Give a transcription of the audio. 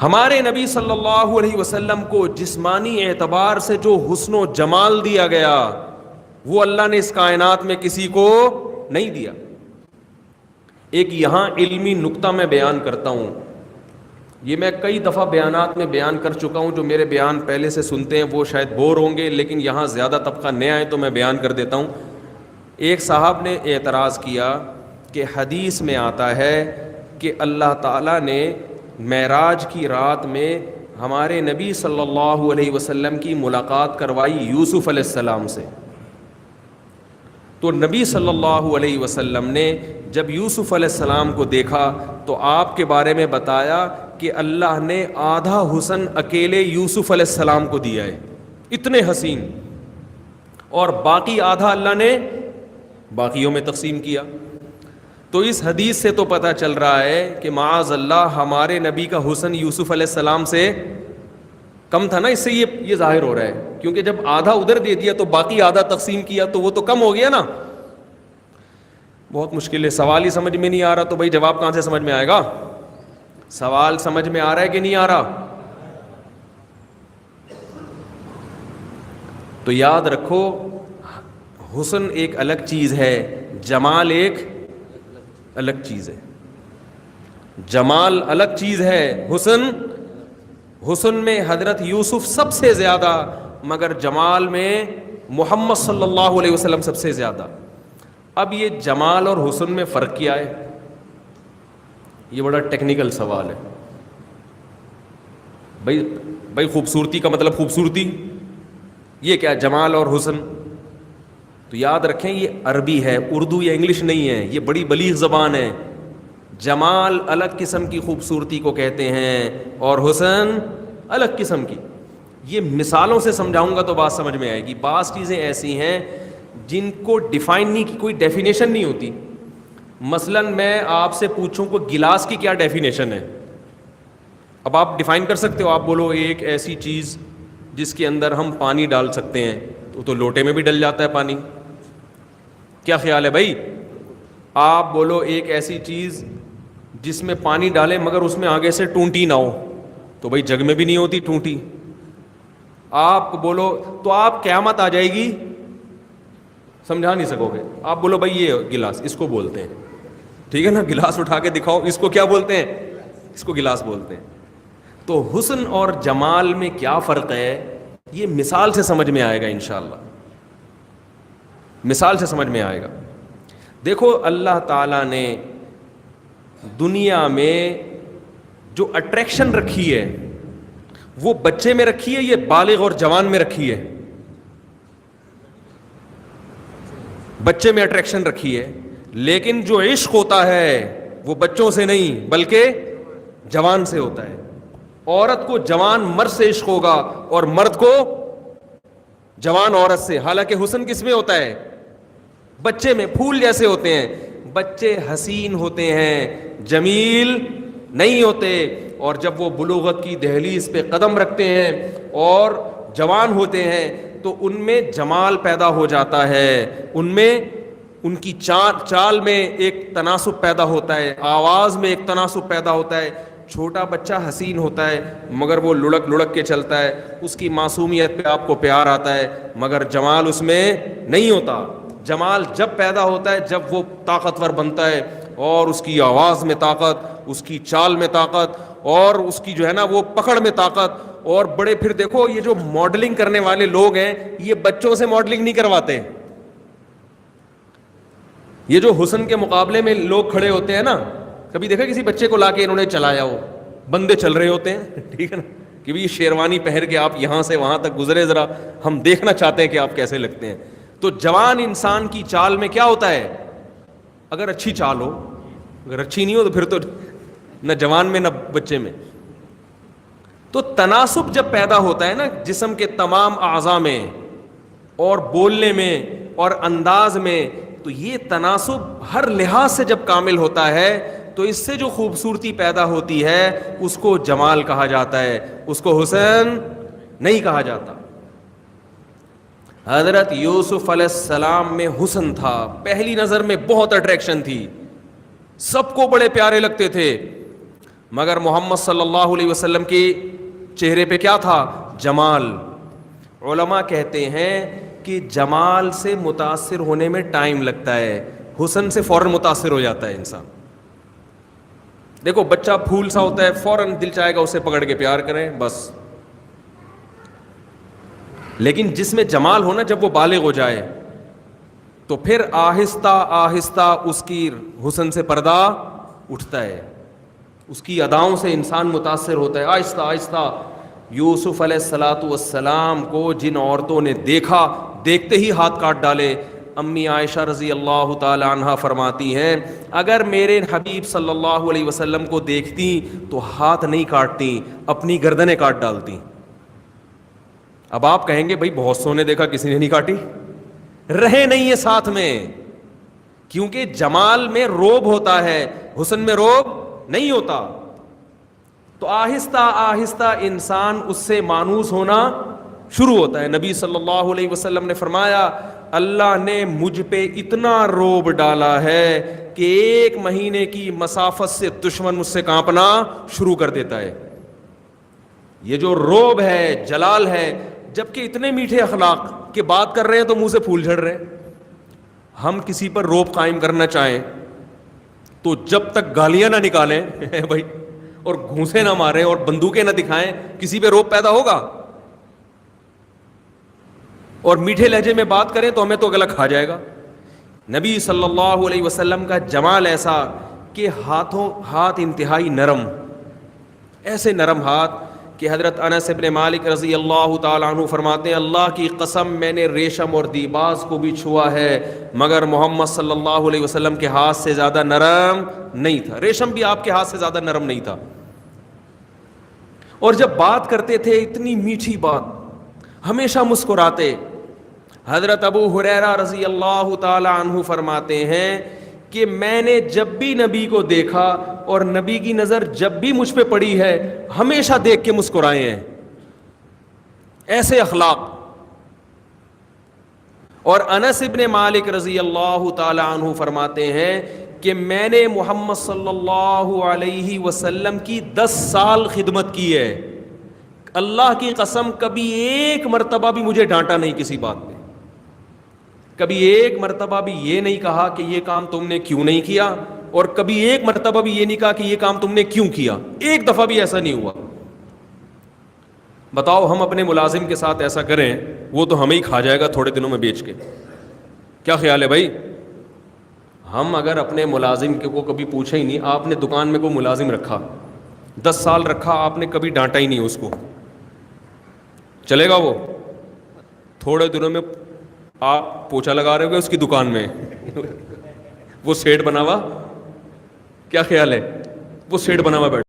ہمارے نبی صلی اللہ علیہ وسلم کو جسمانی اعتبار سے جو حسن و جمال دیا گیا وہ اللہ نے اس کائنات میں کسی کو نہیں دیا. ایک یہاں علمی نکتہ میں بیان کرتا ہوں, یہ میں کئی دفعہ بیانات میں بیان کر چکا ہوں, جو میرے بیان پہلے سے سنتے ہیں وہ شاید بور ہوں گے, لیکن یہاں زیادہ طبقہ نیا ہے تو میں بیان کر دیتا ہوں. ایک صاحب نے اعتراض کیا کہ حدیث میں آتا ہے کہ اللہ تعالیٰ نے معراج کی رات میں ہمارے نبی صلی اللہ علیہ وسلم کی ملاقات کروائی یوسف علیہ السلام سے. تو نبی صلی اللہ علیہ وسلم نے جب یوسف علیہ السلام کو دیکھا تو آپ کے بارے میں بتایا کہ اللہ نے آدھا حسن اکیلے یوسف علیہ السلام کو دیا ہے, اتنے حسین, اور باقی آدھا اللہ نے باقیوں میں تقسیم کیا. تو اس حدیث سے تو پتہ چل رہا ہے کہ معاذ اللہ ہمارے نبی کا حسن یوسف علیہ السلام سے کم تھا نا. اس سے یہ ظاہر ہو رہا ہے, کیونکہ جب آدھا ادھر دے دیا تو باقی آدھا تقسیم کیا تو وہ تو کم ہو گیا نا. بہت مشکل ہے, سوال ہی سمجھ میں نہیں آ رہا تو بھائی جواب کہاں سے سمجھ میں آئے گا؟ سوال سمجھ میں آ رہا ہے کہ نہیں آ رہا؟ تو یاد رکھو, حسن ایک الگ چیز ہے, جمال ایک الگ چیز ہے. جمال الگ چیز ہے, حسن میں حضرت یوسف سب سے زیادہ, مگر جمال میں محمد صلی اللہ علیہ وسلم سب سے زیادہ. اب یہ جمال اور حسن میں فرق کیا ہے؟ یہ بڑا ٹیکنیکل سوال ہے. بھائی خوبصورتی کا مطلب خوبصورتی, یہ کیا جمال اور حسن؟ تو یاد رکھیں یہ عربی ہے, اردو یا انگلش نہیں ہے, یہ بڑی بلیغ زبان ہے. جمال الگ قسم کی خوبصورتی کو کہتے ہیں اور حسن الگ قسم کی. یہ مثالوں سے سمجھاؤں گا تو بات سمجھ میں آئے گی. بعض چیزیں ایسی ہیں جن کو ڈیفائن نہیں کی, کوئی ڈیفینیشن نہیں ہوتی. مثلا میں آپ سے پوچھوں کہ گلاس کی کیا ڈیفینیشن ہے, اب آپ ڈیفائن کر سکتے ہو؟ آپ بولو ایک ایسی چیز جس کے اندر ہم پانی ڈال سکتے ہیں, تو لوٹے میں بھی ڈل جاتا ہے پانی. کیا خیال ہے بھائی؟ آپ بولو ایک ایسی چیز جس میں پانی ڈالیں مگر اس میں آگے سے ٹونٹی نہ ہو, تو بھائی جگ میں بھی نہیں ہوتی ٹونٹی. آپ بولو تو آپ قیامت آ جائے گی, سمجھا نہیں سکو گے. آپ بولو بھائی یہ گلاس, اس کو بولتے ہیں, ٹھیک ہے نا, گلاس اٹھا کے دکھاؤ, اس کو کیا بولتے ہیں؟ اس کو گلاس بولتے ہیں. تو حسن اور جمال میں کیا فرق ہے, یہ مثال سے سمجھ میں آئے گا انشاءاللہ, مثال سے سمجھ میں آئے گا. دیکھو اللہ تعالیٰ نے دنیا میں جو اٹریکشن رکھی ہے وہ بچے میں رکھی ہے, یہ بالغ اور جوان میں رکھی ہے؟ بچے میں اٹریکشن رکھی ہے, لیکن جو عشق ہوتا ہے وہ بچوں سے نہیں بلکہ جوان سے ہوتا ہے. عورت کو جوان مرد سے عشق ہوگا اور مرد کو جوان عورت سے. حالانکہ حسن کس میں ہوتا ہے؟ بچے میں. پھول جیسے ہوتے ہیں, بچے حسین ہوتے ہیں, جمیل نہیں ہوتے, اور جب وہ بلوغت کی دہلیز پہ قدم رکھتے ہیں اور جوان ہوتے ہیں تو ان میں جمال پیدا ہو جاتا ہے, ان میں ان کی چال میں ایک تناسب پیدا ہوتا ہے, آواز میں ایک تناسب پیدا ہوتا ہے. چھوٹا بچہ حسین ہوتا ہے مگر وہ لڑک کے چلتا ہے, اس کی معصومیت پہ آپ کو پیار آتا ہے, مگر جمال اس میں نہیں ہوتا. جمال جب پیدا ہوتا ہے جب وہ طاقتور بنتا ہے, اور اس کی آواز میں طاقت, اس کی چال میں طاقت, اور اس کی جو ہے نا وہ پکڑ میں طاقت. اور بڑے پھر دیکھو یہ جو ماڈلنگ کرنے والے لوگ ہیں یہ بچوں سے ماڈلنگ نہیں کرواتے. یہ جو حسن کے مقابلے میں لوگ کھڑے ہوتے ہیں نا, کبھی دیکھا کسی بچے کو لا کے انہوں نے چلایا ہو, بندے چل رہے ہوتے ہیں, ٹھیک ہے نا, کہ بھی شیروانی پہن کے آپ یہاں سے وہاں تک گزرے, ذرا ہم دیکھنا چاہتے ہیں کہ آپ کیسے لگتے ہیں. تو جوان انسان کی چال میں کیا ہوتا ہے؟ اگر اچھی چال ہو, اگر اچھی نہیں ہو تو پھر تو نہ جوان میں نہ بچے میں. تو تناسب جب پیدا ہوتا ہے نا جسم کے تمام اعضاء میں اور بولنے میں اور انداز میں, تو یہ تناسب ہر لحاظ سے جب کامل ہوتا ہے تو اس سے جو خوبصورتی پیدا ہوتی ہے اس کو جمال کہا جاتا ہے, اس کو حسن نہیں کہا جاتا. حضرت یوسف علیہ السلام میں حسن تھا, پہلی نظر میں بہت اٹریکشن تھی, سب کو بڑے پیارے لگتے تھے. مگر محمد صلی اللہ علیہ وسلم کے چہرے پہ کیا تھا؟ جمال. علماء کہتے ہیں کہ جمال سے متاثر ہونے میں ٹائم لگتا ہے, حسن سے فوراً متاثر ہو جاتا ہے انسان. دیکھو بچہ پھول سا ہوتا ہے, فوراً دل چاہے گا اسے پکڑ کے پیار کریں بس. لیکن جس میں جمال ہونا, جب وہ بالغ ہو جائے تو پھر آہستہ آہستہ اس کی حسن سے پردہ اٹھتا ہے, اس کی اداؤں سے انسان متاثر ہوتا ہے آہستہ آہستہ. یوسف علیہ الصلاۃ والسلام کو جن عورتوں نے دیکھا, دیکھتے ہی ہاتھ کاٹ ڈالے. امی عائشہ رضی اللہ تعالی عنہا فرماتی ہیں اگر میرے حبیب صلی اللہ علیہ وسلم کو دیکھتی تو ہاتھ نہیں کاٹتی, اپنی گردنیں کاٹ ڈالتی. اب آپ کہیں گے بھائی بہت سو نے دیکھا, کسی نے نہیں کاٹی. رہے نہیں ہے ساتھ میں, کیونکہ جمال میں روب ہوتا ہے, حسن میں روب نہیں ہوتا. تو آہستہ آہستہ انسان اس سے مانوس ہونا شروع ہوتا ہے. نبی صلی اللہ علیہ وسلم نے فرمایا اللہ نے مجھ پہ اتنا روب ڈالا ہے کہ 1 مہینے کی مسافت سے دشمن مجھ سے کانپنا شروع کر دیتا ہے. یہ جو روب ہے, جلال ہے, جبکہ اتنے میٹھے اخلاق کہ بات کر رہے ہیں تو منہ سے پھول جھڑ رہے ہیں. ہم کسی پر روب قائم کرنا چاہیں تو جب تک گالیاں نہ نکالیں بھائی, اور گھونسے نہ ماریں اور بندوقیں نہ دکھائیں, کسی پہ روب پیدا ہوگا؟ اور میٹھے لہجے میں بات کریں تو ہمیں تو گلا کھا جائے گا. نبی صلی اللہ علیہ وسلم کا جمال ایسا کہ ہاتھ انتہائی نرم, ایسے نرم ہاتھ کہ حضرت انس ابن مالک رضی اللہ تعالیٰ عنہ فرماتے ہیں اللہ کی قسم میں نے ریشم اور دیباج کو بھی چھوا ہے مگر محمد صلی اللہ علیہ وسلم کے ہاتھ سے زیادہ نرم نہیں تھا. ریشم بھی آپ کے ہاتھ سے زیادہ نرم نہیں تھا. اور جب بات کرتے تھے اتنی میٹھی بات, ہمیشہ مسکراتے. حضرت ابو ہریرہ رضی اللہ تعالی عنہ فرماتے ہیں کہ میں نے جب بھی نبی کو دیکھا اور نبی کی نظر جب بھی مجھ پہ پڑی ہے ہمیشہ دیکھ کے مسکرائے ہیں. ایسے اخلاق. اور انس ابن مالک رضی اللہ تعالی عنہ فرماتے ہیں کہ میں نے محمد صلی اللہ علیہ وسلم کی 10 سال خدمت کی ہے, اللہ کی قسم کبھی ایک مرتبہ بھی مجھے ڈانٹا نہیں کسی بات پہ, کبھی ایک مرتبہ بھی یہ نہیں کہا کہ یہ کام تم نے کیوں نہیں کیا, اور کبھی ایک مرتبہ بھی یہ نہیں کہا کہ یہ کام تم نے کیوں کیا. ایک دفعہ بھی ایسا نہیں ہوا. بتاؤ ہم اپنے ملازم کے ساتھ ایسا کریں, وہ تو ہمیں ہی کھا جائے گا تھوڑے دنوں میں بیچ کے. کیا خیال ہے بھائی؟ ہم اگر اپنے ملازم کو کبھی پوچھے ہی نہیں, آپ نے دکان میں کوئی ملازم رکھا 10 سال رکھا, آپ نے کبھی ڈانٹا ہی نہیں اس کو, چلے گا وہ؟ تھوڑے دنوں میں آپ پوچھا لگا رہے ہوگے اس کی دکان میں وہ سیٹ بنا ہوا, کیا خیال ہے, وہ سیٹ بنا ہوا بیٹھا.